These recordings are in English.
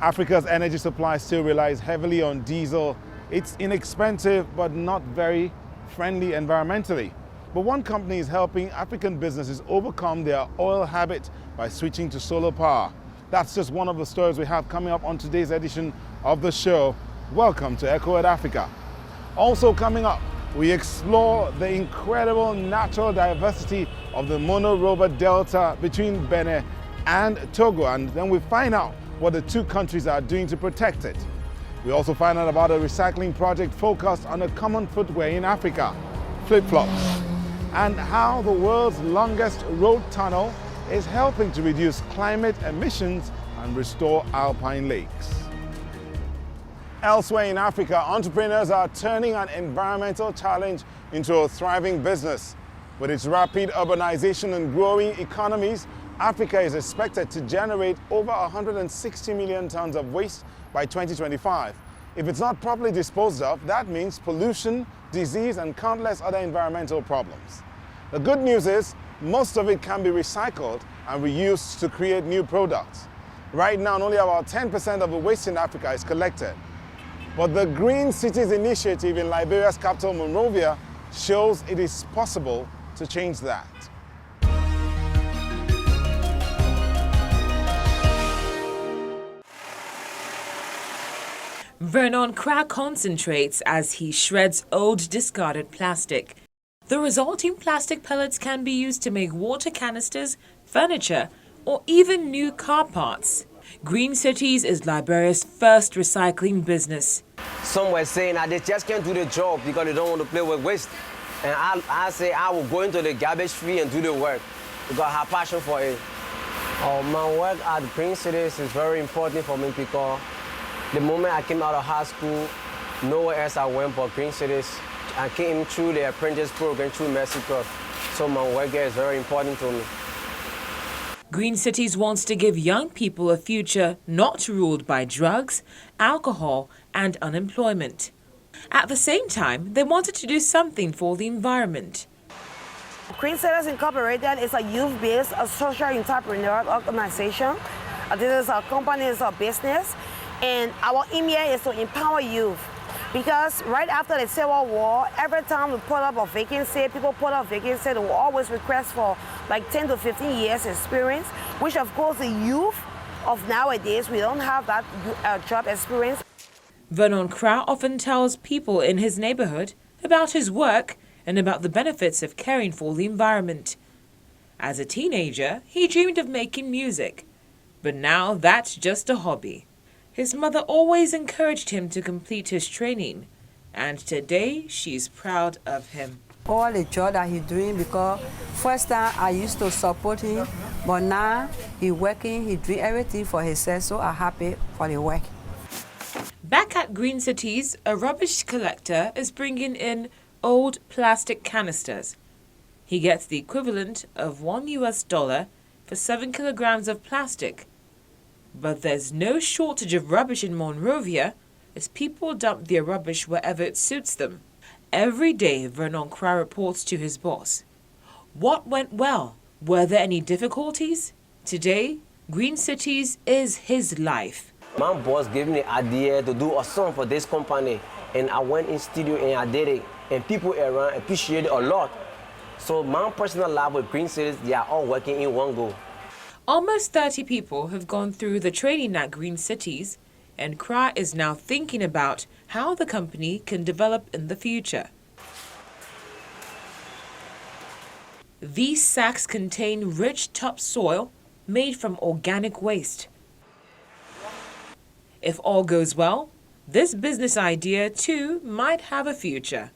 Africa's energy supply still relies heavily on diesel. It's inexpensive but not very friendly environmentally. But one company is helping African businesses overcome their oil habit by switching to solar power. That's just one of the stories we have coming up on today's edition of the show. Welcome to Echo at Africa. Also coming up, we explore the incredible natural diversity of the Monoroba Delta between Benin and Togo, and then we find out what the two countries are doing to protect it. We also find out about a recycling project focused on a common footwear in Africa, flip-flops, and how the world's longest road tunnel is helping to reduce climate emissions and restore alpine lakes. Elsewhere in Africa, entrepreneurs are turning an environmental challenge into a thriving business. With its rapid urbanization and growing economies, Africa is expected to generate over 160 million tons of waste by 2025. If it's not properly disposed of, that means pollution, disease, and countless other environmental problems. The good news is, most of it can be recycled and reused to create new products. Right now, only about 10% of the waste in Africa is collected. But the Green Cities Initiative in Liberia's capital, Monrovia, shows it is possible to change that. Vernon Kra concentrates as he shreds old discarded plastic. The resulting plastic pellets can be used to make water canisters, furniture, or even new car parts. Green Cities is Liberia's first recycling business. Some were saying that they just can't do the job because they don't want to play with waste. And I say I will go into the garbage free and do the work because I have passion for it. My work at Green Cities is very important for me because the moment I came out of high school, nowhere else I went but Green Cities. I came through the apprentice program through Mexico, so my work here is very important to me. Green Cities wants to give young people a future not ruled by drugs, alcohol, and unemployment. At the same time, they wanted to do something for the environment. Green Cities Incorporated is a youth-based social entrepreneurial organization. This is a company, it's a business, and our aim here is to empower youth. Because right after the Civil War, every time we put up a vacancy, people put up vacancy, they will always request for like 10 to 15 years experience, which of course the youth of nowadays, we don't have that job experience. Vernon Kra often tells people in his neighborhood about his work and about the benefits of caring for the environment. As a teenager, he dreamed of making music, but now that's just a hobby. His mother always encouraged him to complete his training, and today she's proud of him. All the job that he's doing, because first time I used to support him, but now he's working, he's doing everything for himself, so I'm happy for the work. Back at Green Cities, a rubbish collector is bringing in old plastic canisters. He gets the equivalent of $1 for 7 kilograms of plastic. But there's no shortage of rubbish in Monrovia, as people dump their rubbish wherever it suits them. Every day, Vernon Kra reports to his boss. What went well? Were there any difficulties? Today, Green Cities is his life. My boss gave me the idea to do a song for this company, and I went in studio and I did it, and people around appreciate it a lot. So my personal life with Green Cities, they are all working in one go. Almost 30 people have gone through the training at Green Cities, and Kra is now thinking about how the company can develop in the future. These sacks contain rich topsoil made from organic waste. If all goes well, this business idea too might have a future.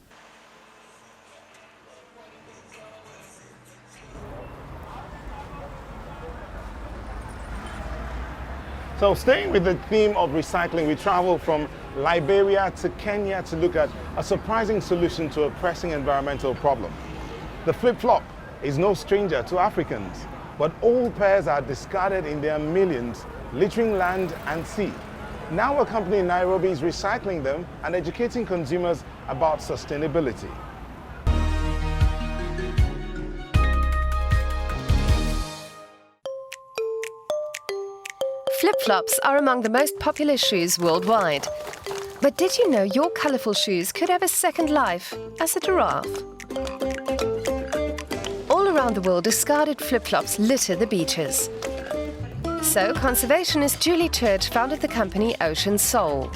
So staying with the theme of recycling, we travel from Liberia to Kenya to look at a surprising solution to a pressing environmental problem. The flip-flop is no stranger to Africans, but old pairs are discarded in their millions, littering land and sea. Now a company in Nairobi is recycling them and educating consumers about sustainability. Flip-flops are among the most popular shoes worldwide. But did you know your colourful shoes could have a second life as a giraffe? All around the world, discarded flip-flops litter the beaches. So, conservationist Julie Church founded the company Ocean Soul.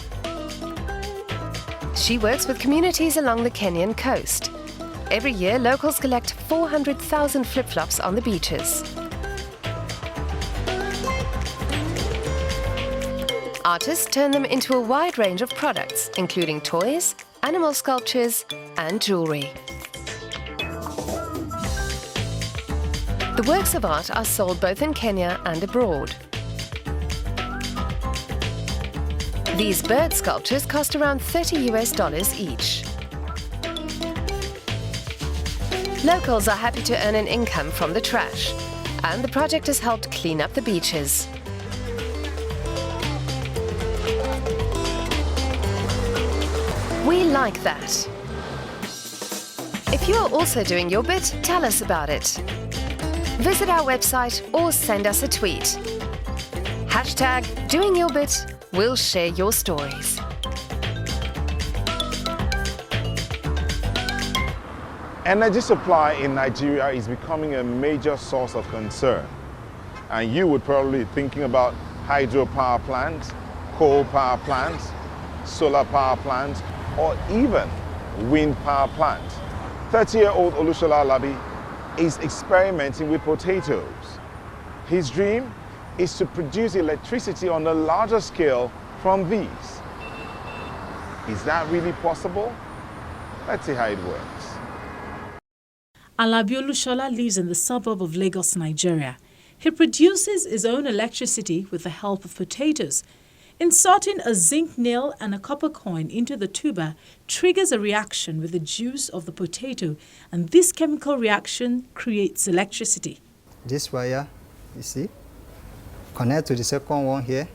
She works with communities along the Kenyan coast. Every year, locals collect 400,000 flip-flops on the beaches. Artists turn them into a wide range of products, including toys, animal sculptures, and jewellery. The works of art are sold both in Kenya and abroad. These bird sculptures cost around $30 each. Locals are happy to earn an income from the trash, and the project has helped clean up the beaches. We like that. If you are also doing your bit, tell us about it. Visit our website or send us a tweet. #DoingYourBit. We'll share your stories. Energy supply in Nigeria is becoming a major source of concern. And you would probably be thinking about hydropower plants, coal power plants, solar power plants, or even wind power plants. 30-year-old Olushola Alabi is experimenting with potatoes. His dream is to produce electricity on a larger scale from these. Is that really possible? Let's see how it works. Alabi Olushola lives in the suburb of Lagos, Nigeria. He produces his own electricity with the help of potatoes. Inserting a zinc nail and a copper coin into the tuber triggers a reaction with the juice of the potato, and this chemical reaction creates electricity. This wire, you see, connect to the second one here,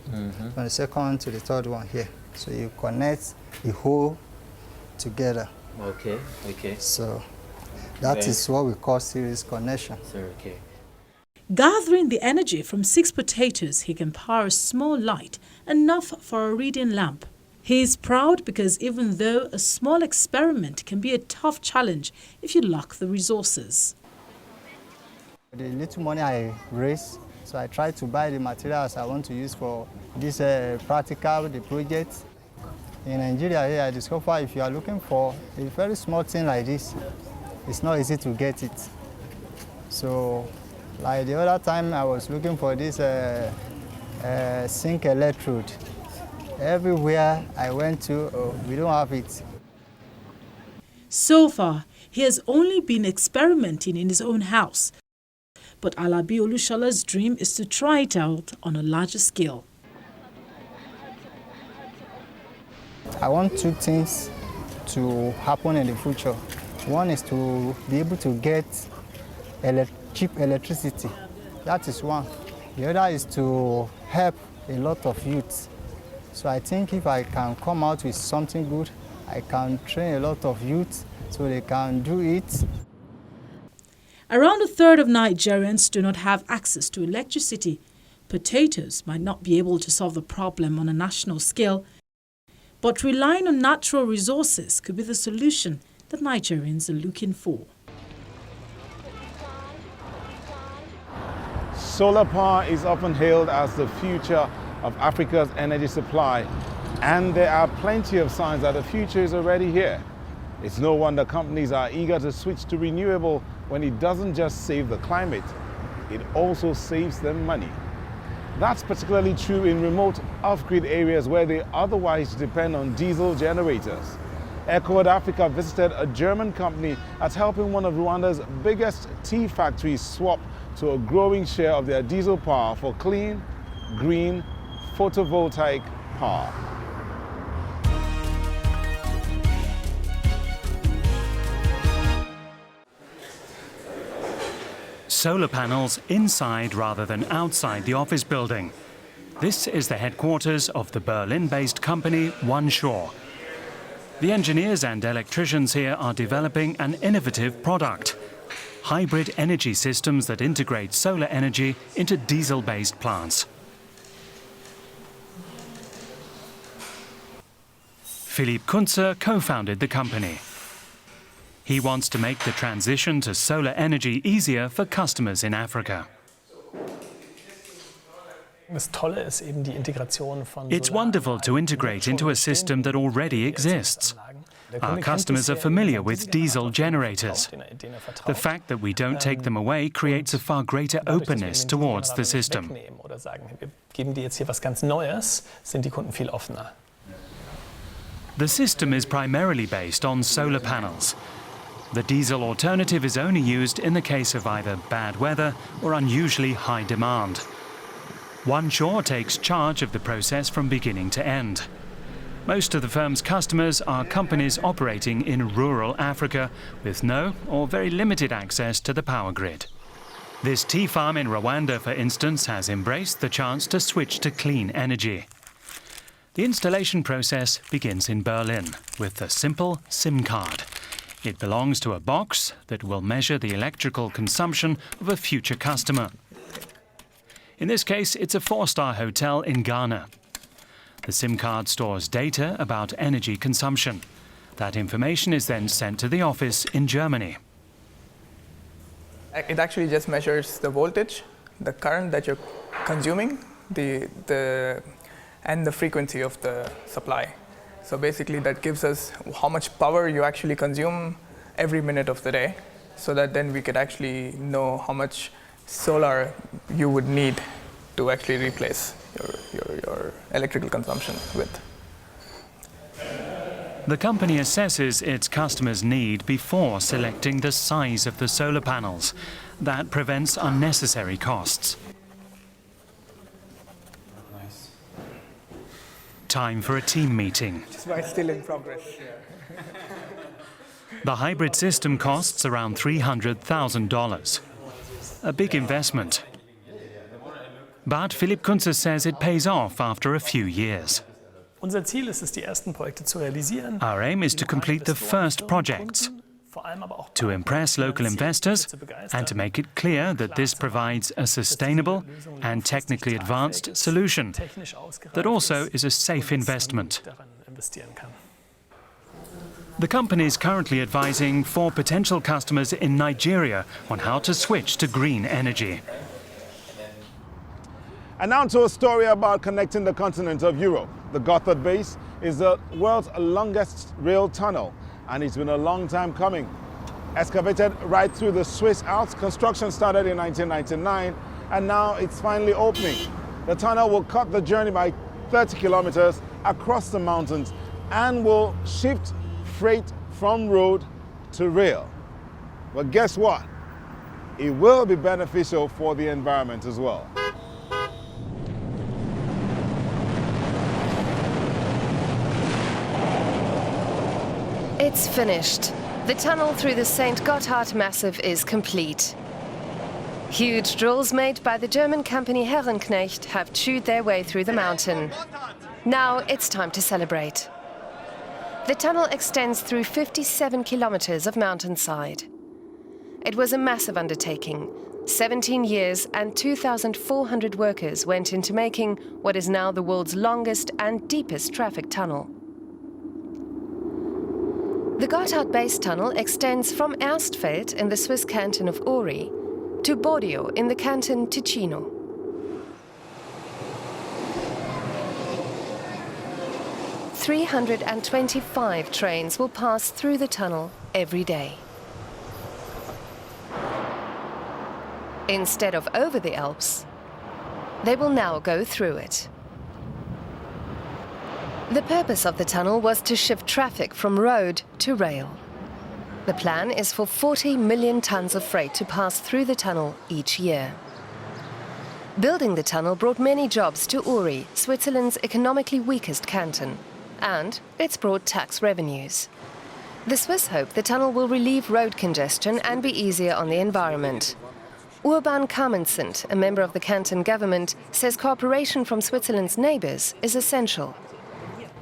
from the second one to the third one here. So you connect the whole together. Okay, okay. So that is what we call series connection. Okay. Gathering the energy from 6 potatoes, he can power a small light, enough for a reading lamp. He is proud because even though a small experiment can be a tough challenge if you lack the resources. The little money I raise, so I try to buy the materials I want to use for this practical, the project. In Nigeria here, I discover if you are looking for a very small thing like this, it's not easy to get it. So, like the other time I was looking for this zinc electrode. Everywhere I went to, we don't have it. So far, he has only been experimenting in his own house. But Alabi Olushola's dream is to try it out on a larger scale. I want 2 things to happen in the future. One is to be able to get cheap electricity. That is one. The other is to help a lot of youth. So I think if I can come out with something good, I can train a lot of youth so they can do it. Around a third of Nigerians do not have access to electricity. Potatoes might not be able to solve the problem on a national scale, but relying on natural resources could be the solution that Nigerians are looking for. Solar power is often hailed as the future of Africa's energy supply, and there are plenty of signs that the future is already here. It's no wonder companies are eager to switch to renewable when it doesn't just save the climate, it also saves them money. That's particularly true in remote off-grid areas where they otherwise depend on diesel generators. Echoed Africa visited a German company that's helping one of Rwanda's biggest tea factories swap to a growing share of their diesel power for clean, green, photovoltaic power. Solar panels inside rather than outside the office building. This is the headquarters of the Berlin-based company OneShore. The engineers and electricians here are developing an innovative product: hybrid energy systems that integrate solar energy into diesel-based plants. Philipp Kunze co-founded the company. He wants to make the transition to solar energy easier for customers in Africa. It's wonderful to integrate into a system that already exists. Our customers are familiar with diesel generators. The fact that we don't take them away creates a far greater openness towards the system. The system is primarily based on solar panels. The diesel alternative is only used in the case of either bad weather or unusually high demand. OneShore takes charge of the process from beginning to end. Most of the firm's customers are companies operating in rural Africa with no or very limited access to the power grid. This tea farm in Rwanda, for instance, has embraced the chance to switch to clean energy. The installation process begins in Berlin with a simple SIM card. It belongs to a box that will measure the electrical consumption of a future customer. In this case, it's a 4-star hotel in Ghana. The SIM card stores data about energy consumption. That information is then sent to the office in Germany. It actually just measures the voltage, the current that you're consuming, and the frequency of the supply. So basically that gives us how much power you actually consume every minute of the day, so that then we could actually know how much solar you would need to actually replace your electrical consumption with. The company assesses its customers' need before selecting the size of the solar panels. That prevents unnecessary costs. Time for a team meeting. That's why it's still in progress. The hybrid system costs around $300,000. A big investment. But Philipp Kunze says it pays off after a few years. Our aim is to complete the first projects, to impress local investors and to make it clear that this provides a sustainable and technically advanced solution that also is a safe investment. The company is currently advising 4 potential customers in Nigeria on how to switch to green energy. And now to a story about connecting the continent of Europe. The Gotthard base is the world's longest rail tunnel, and it's been a long time coming. Excavated right through the Swiss Alps, construction started in 1999, and now it's finally opening. The tunnel will cut the journey by 30 kilometers across the mountains and will shift freight from road to rail. But guess what? It will be beneficial for the environment as well. It's finished. The tunnel through the St. Gotthard Massif is complete. Huge drills made by the German company Herrenknecht have chewed their way through the mountain. Now it's time to celebrate. The tunnel extends through 57 kilometers of mountainside. It was a massive undertaking. 17 years and 2,400 workers went into making what is now the world's longest and deepest traffic tunnel. The Gotthard Base Tunnel extends from Erstfeld in the Swiss canton of Uri to Bodio in the canton Ticino. "325 trains will pass through the tunnel every day. Instead of over the Alps, they will now go through it. The purpose of the tunnel was to shift traffic from road to rail. The plan is for 40 million tons of freight to pass through the tunnel each year. Building the tunnel brought many jobs to Uri, Switzerland's economically weakest canton, and it's brought tax revenues. The Swiss hope the tunnel will relieve road congestion and be easier on the environment. Urban Kamenzind, a member of the canton government, says cooperation from Switzerland's neighbors is essential.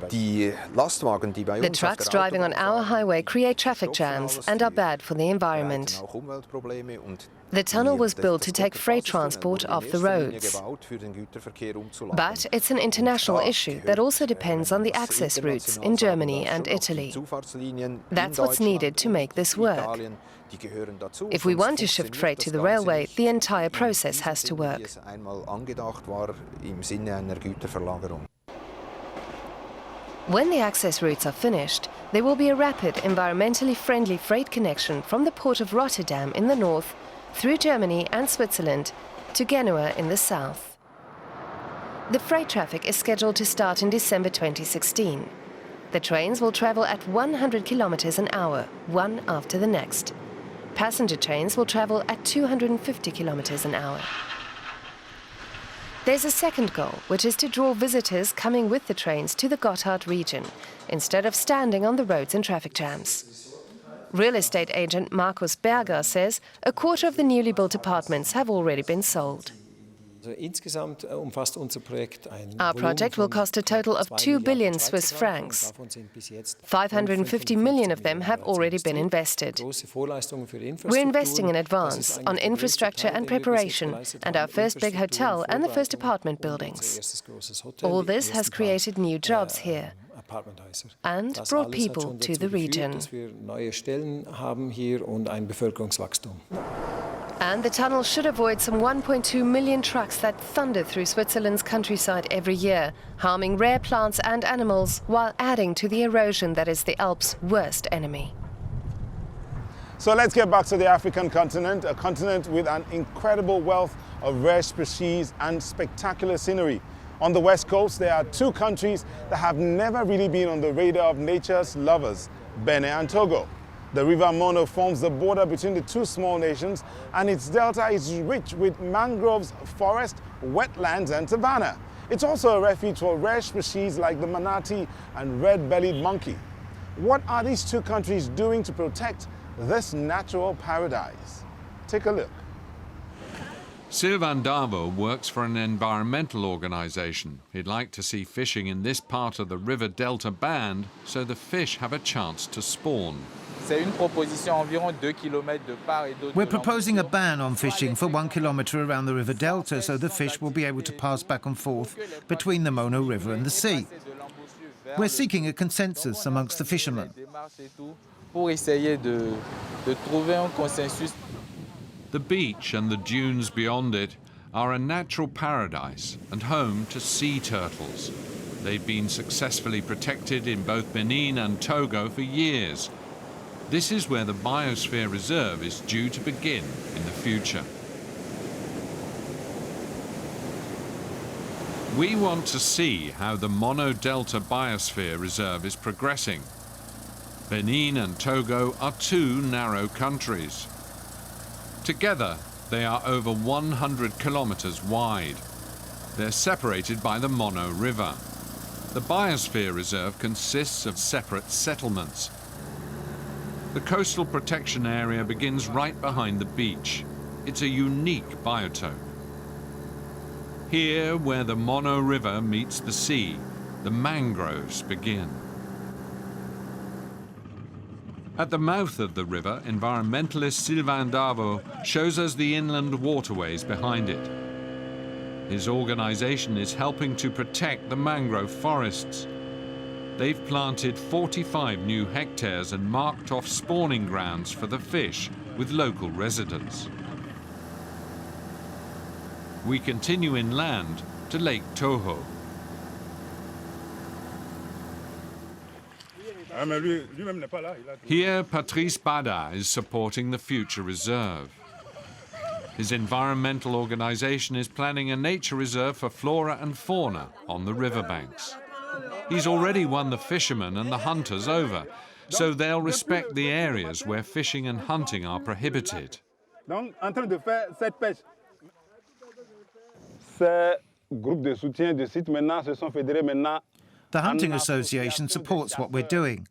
The trucks driving on our highway create traffic jams and are bad for the environment. The tunnel was built to take freight transport off the roads. But it's an international issue that also depends on the access routes in Germany and Italy. That's what's needed to make this work. If we want to shift freight to the railway, the entire process has to work. When the access routes are finished, there will be a rapid, environmentally friendly freight connection from the port of Rotterdam in the north, through Germany and Switzerland, to Genoa in the south. The freight traffic is scheduled to start in December 2016. The trains will travel at 100 kilometers an hour, one after the next. Passenger trains will travel at 250 kilometers an hour. There's a second goal, which is to draw visitors coming with the trains to the Gotthard region, instead of standing on the roads in traffic jams. Real estate agent Markus Berger says a quarter of the newly built apartments have already been sold. Our project will cost a total of 2 billion Swiss francs. 550 million of them have already been invested. We're investing in advance on infrastructure and preparation, and our first big hotel and the first apartment buildings. All this has created new jobs here and brought people to the region. And the tunnel should avoid some 1.2 million trucks that thunder through Switzerland's countryside every year, harming rare plants and animals while adding to the erosion that is the Alps' worst enemy. So let's get back to the African continent, a continent with an incredible wealth of rare species and spectacular scenery. On the west coast, there are two countries that have never really been on the radar of nature's lovers, Benin and Togo. The River Mono forms the border between the two small nations, and its delta is rich with mangroves, forest, wetlands, and savanna. It's also a refuge for rare species like the manatee and red-bellied monkey. What are these two countries doing to protect this natural paradise? Take a look. Sylvain Davo works for an environmental organisation. He'd like to see fishing in this part of the river delta banned so the fish have a chance to spawn. We're proposing a ban on fishing for 1 kilometre around the river delta so the fish will be able to pass back and forth between the Mono River and the sea. We're seeking a consensus amongst the fishermen. The beach and the dunes beyond it are a natural paradise and home to sea turtles. They've been successfully protected in both Benin and Togo for years. This is where the Biosphere Reserve is due to begin in the future. We want to see how the Mono Delta Biosphere Reserve is progressing. Benin and Togo are two narrow countries. Together, they are over 100 kilometers wide. They're separated by the Mono River. The Biosphere Reserve consists of separate settlements. The coastal protection area begins right behind the beach. It's a unique biotope. Here, where the Mono River meets the sea, the mangroves begin. At the mouth of the river, environmentalist Sylvain Davo shows us the inland waterways behind it. His organisation is helping to protect the mangrove forests. They've planted 45 new hectares and marked off spawning grounds for the fish with local residents. We continue inland to Lake Toho. Here, Patrice Bada is supporting the future reserve. His environmental organisation is planning a nature reserve for flora and fauna on the riverbanks. He's already won the fishermen and the hunters over, so they'll respect the areas where fishing and hunting are prohibited. The Hunting Association supports what we're doing.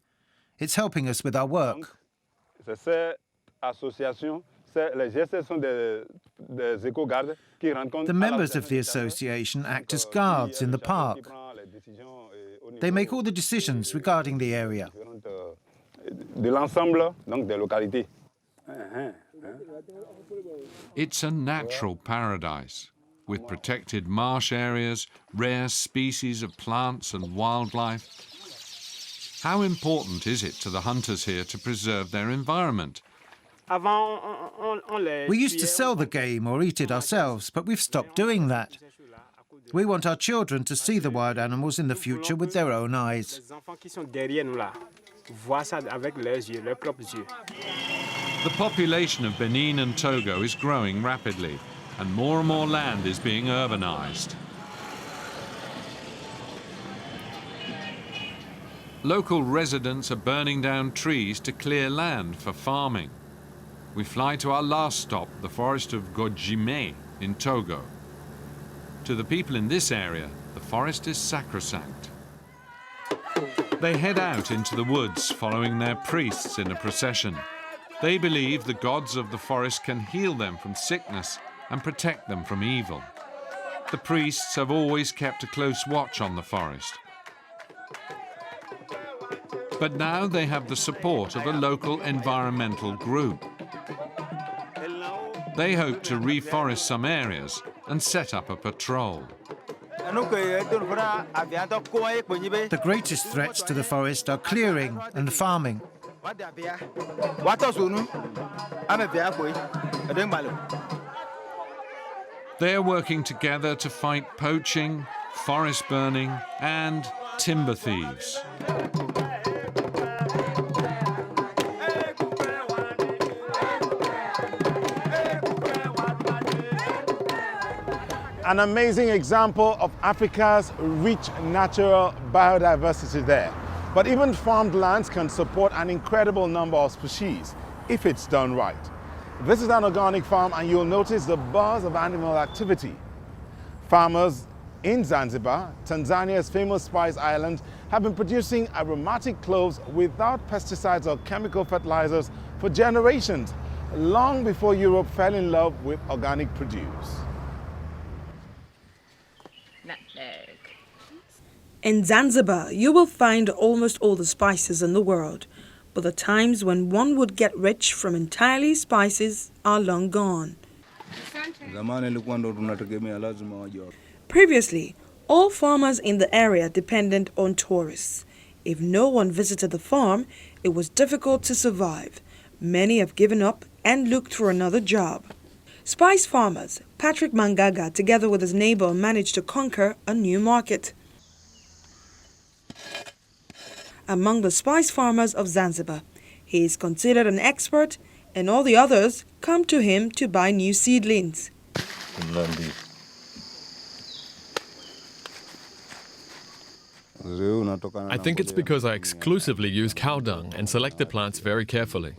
It's helping us with our work. The members of the association act as guards in the park. They make all the decisions regarding the area. It's a natural paradise, with protected marsh areas, rare species of plants and wildlife. How important is it to the hunters here to preserve their environment? We used to sell the game or eat it ourselves, but we've stopped doing that. We want our children to see the wild animals in the future with their own eyes. The population of Benin and Togo is growing rapidly, and more land is being urbanized. Local residents are burning down trees to clear land for farming. We fly to our last stop, the forest of Gotthard in Togo. To the people in this area, the forest is sacrosanct. They head out into the woods, following their priests in a procession. They believe the gods of the forest can heal them from sickness and protect them from evil. The priests have always kept a close watch on the forest. But now they have the support of a local environmental group. They hope to reforest some areas and set up a patrol. The greatest threats to the forest are clearing and farming. They are working together to fight poaching, forest burning, and timber thieves. An amazing example of Africa's rich natural biodiversity there. But even farmed lands can support an incredible number of species if it's done right. This is an organic farm, and you'll notice the buzz of animal activity. Farmers in Zanzibar, Tanzania's famous spice island, have been producing aromatic cloves without pesticides or chemical fertilizers for generations, long before Europe fell in love with organic produce. In Zanzibar, you will find almost all the spices in the world, but the times when one would get rich from entirely spices are long gone. Previously, all farmers in the area depended on tourists. If no one visited the farm, it was difficult to survive. Many have given up and looked for another job. Spice farmers Patrick Mangaga, together with his neighbor, managed to conquer a new market. Among the spice farmers of Zanzibar, he is considered an expert, and all the others come to him to buy new seedlings. I think it's because I exclusively use cow dung and select the plants very carefully.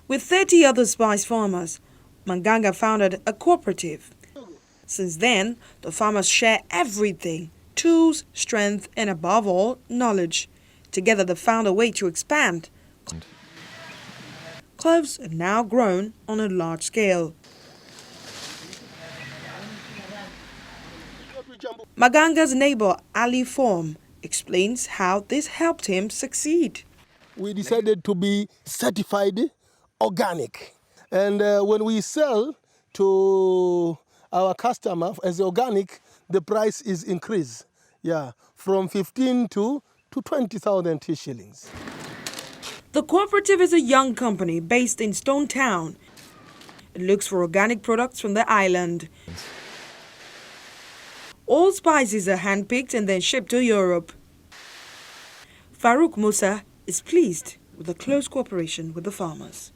With 30 other spice farmers, Manganga founded a cooperative. Since then, the farmers share everything: tools, strength, and above all, knowledge. Together they found a way to expand. Cloves are now grown on a large scale. Maganga's neighbor Ali Form explains how this helped him succeed. We decided to be certified organic. And when we sell to our customer as organic, the price is increased. Yeah, from 15 to 20,000 shillings. The cooperative is a young company based in Stone Town. It looks for organic products from the island. All spices are handpicked and then shipped to Europe. Farouk Musa is pleased with the close cooperation with the farmers.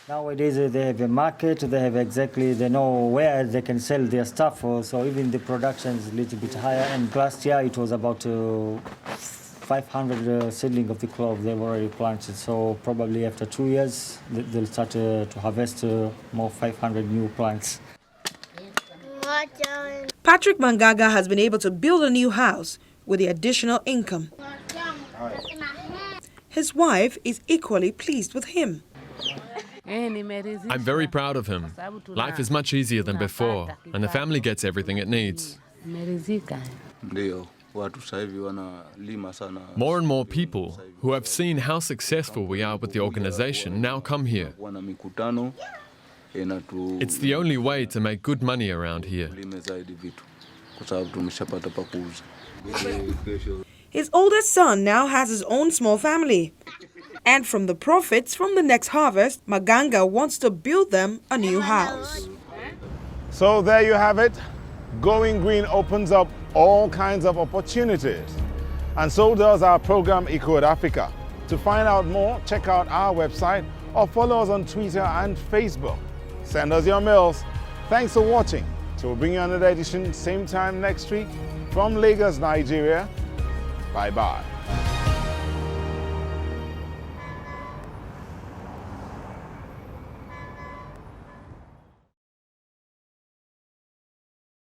Nowadays they have a market, they know where they can sell their stuff, so even the production is a little bit higher. And last year it was about 500 seedling of the clove they've already planted, so probably after 2 years they'll start to harvest more 500 new plants. Patrick Mangaga has been able to build a new house with the additional income. His wife is equally pleased with him. I'm very proud of him. Life is much easier than before, and the family gets everything it needs. More and more people who have seen how successful we are with the organization now come here. It's the only way to make good money around here. His oldest son now has his own small family. And from the profits from the next harvest, Maganga wants to build them a new house. So there you have it. Going green opens up all kinds of opportunities. And so does our program Eco Africa. To find out more, check out our website or follow us on Twitter and Facebook. Send us your mails. Thanks for watching. So we'll bring you another edition same time next week from Lagos, Nigeria. Bye-bye.